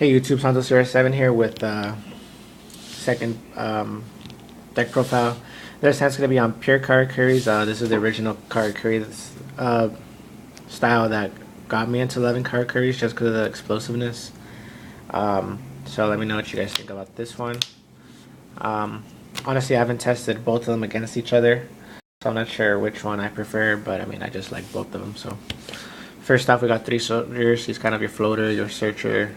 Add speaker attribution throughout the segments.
Speaker 1: Hey YouTube, Santos07 here with second deck profile. This hand's going to be on pure Karakuris. This is the original Karakuri style that got me into loving Karakuris just because of the explosiveness. So let me know what you guys think about this one. Honestly, I haven't tested both of them against each other, so I'm not sure which one I prefer, but I mean, I just like both of them. So first off, we got 3 soldiers. He's kind of your floater, your searcher.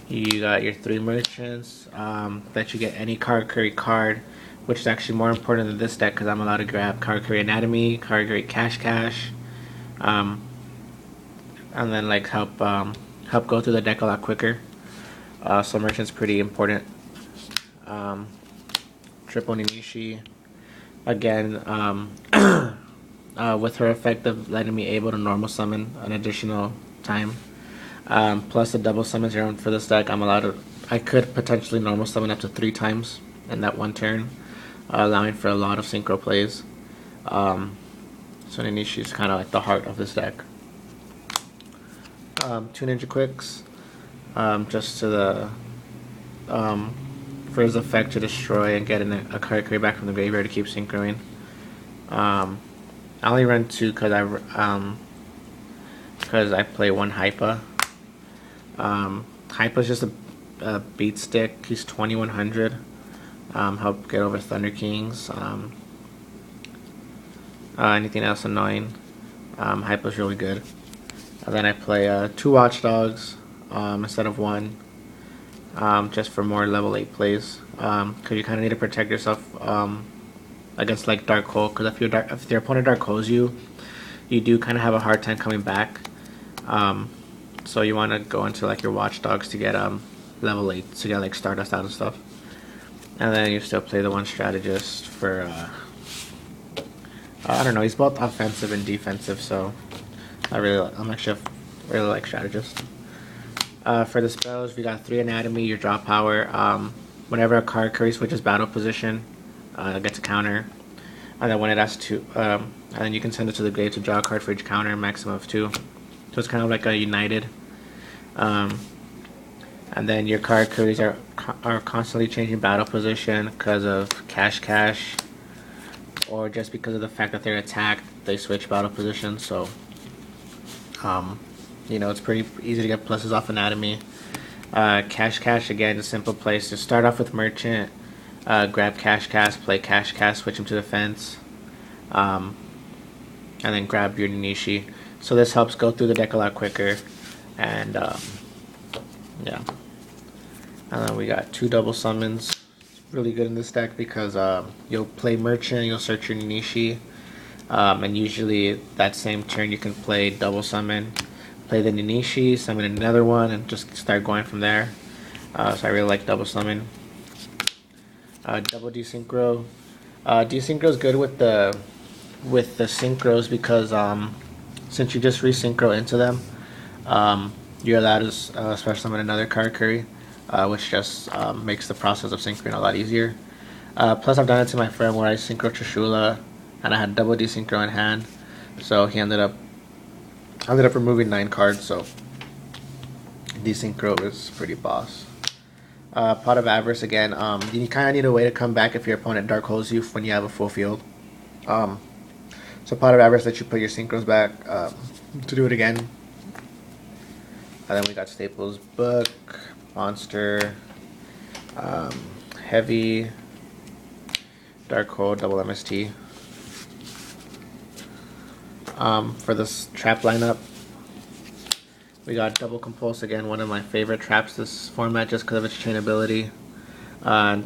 Speaker 1: You got your 3 merchants. That you get any Karakuri card, which is actually more important than this deck because I'm allowed to grab Karakuri Anatomy, Karakuri Cash, and then like help go through the deck a lot quicker. So merchant's pretty important. Triple Ninishi again. With her effect of letting me able to normal summon an additional time. Plus the double summons around for this deck, I could potentially normal summon up to 3 times in that one turn, allowing for a lot of synchro plays. So Ninishi is kind of like the heart of this deck. 2 Ninja Quicks, just to the for his effect to destroy and get a Karakuri back from the graveyard to keep synchroing. I only run 2 because I play 1 Hypa. Hypa's just a beat stick. He's 2100. Help get over Thunder Kings. Anything else annoying? Hypa's really good. And then I play 2 Watchdogs instead of 1, just for more level 8 plays. Because you kind of need to protect yourself against like Dark Hole. Because if your opponent Dark Holes you do kind of have a hard time coming back. So you want to go into like your Watchdogs to get level 8 to get like Stardust out and stuff. And then you still play the 1 Strategist for I don't know, he's both offensive and defensive, so I'm actually really like Strategist. For the spells, we got 3 Anatomy, your draw power. Whenever a Karakuri switches battle position, it gets a counter. And then when it has to, and then you can send it to the grave to draw a card for each counter, maximum of 2. So it's kind of like a united. And then your Karakuris are constantly changing battle position because of cash, or just because of the fact that they're attacked, they switch battle position. So, you know, it's pretty easy to get pluses off Anatomy. Cash again, a simple place to start off with Merchant. Grab Cash, play Cash, switch him to defense, and then grab your Ninishi. So this helps go through the deck a lot quicker, and yeah. And then we got 2 double summons. It's really good in this deck because you'll play Merchant, you'll search your Ninishi, and usually that same turn you can play double summon, play the Ninishi, summon another one, and just start going from there. So I really like double summon. Double desynchro. Desynchro is good with the synchros because since you just resynchro into them, you're allowed to special summon another Karakuri, which just makes the process of synchroing a lot easier. Plus, I've done it to my friend where I synchro Trishula, and I had double desynchro in hand, so he ended up removing 9 cards. So desynchro is pretty boss. Pot of Avarice again. You kind of need a way to come back if your opponent Dark Holes you when you have a full field. So Pot of Avarice lets you put your synchros back to do it again. And then we got Staples Book, Monster, Heavy, Dark Hole, double MST. For this trap lineup, we got Double Compulse again, one of my favorite traps this format just because of its chainability,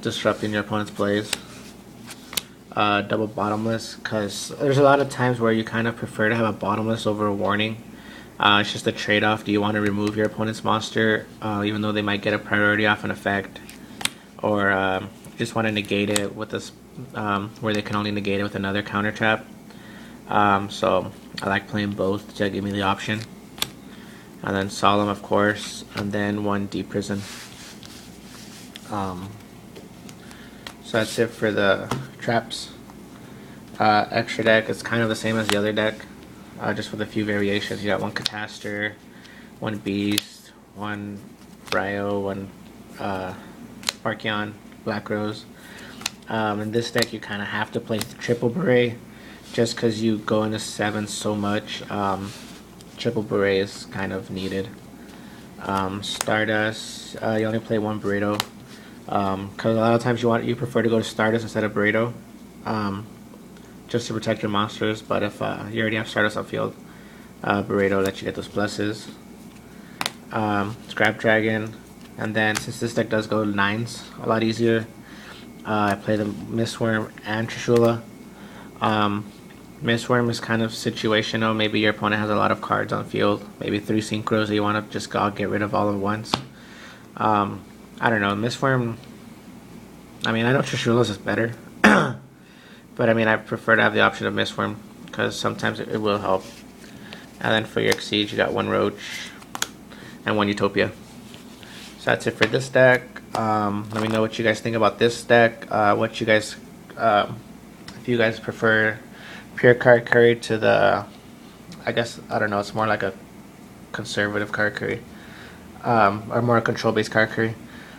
Speaker 1: disrupting your opponent's plays. Double Bottomless, because there's a lot of times where you kind of prefer to have a Bottomless over a Warning. It's just a trade-off. Do you want to remove your opponent's monster, even though they might get a priority off an effect, or just want to negate it with this, where they can only negate it with another counter trap. So I like playing both to give me the option. And then Solemn, of course, and then 1 Deep Prison. So that's it for the traps. Extra deck is kind of the same as the other deck, just with a few variations. You got 1 Catastor, one Beast, one Bryo, one Archeon, Black Rose. In this deck, you kind of have to play the triple beret just because you go into 7 so much. Triple beret is kind of needed. Stardust, you only play one burrito because a lot of times you prefer to go to Stardust instead of burrito, just to protect your monsters. But if you already have Stardust on field, burrito lets you get those pluses. Scrap Dragon, and then since this deck does go 9s a lot easier, I play the Mistworm and Trishula. Mistworm is kind of situational. Maybe your opponent has a lot of cards on field, maybe 3 synchros that you want to just get rid of all at once. I don't know, Mistworm, I mean, I know Trishula's is better, but I mean, I prefer to have the option of Mistworm because sometimes it will help. And then for your Exceed, you got 1 Roach and 1 Utopia. So that's it for this deck. Let me know what you guys think about this deck. What you guys, if you guys prefer pure Karakuri to the, I guess, I don't know, it's more like a conservative Karakuri, or more control-based Karakuri.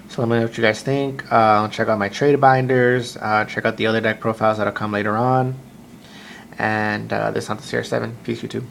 Speaker 1: So let me know what you guys think. Check out my trade binders. Check out the other deck profiles that'll come later on. And this on the CR7. Peace, YouTube.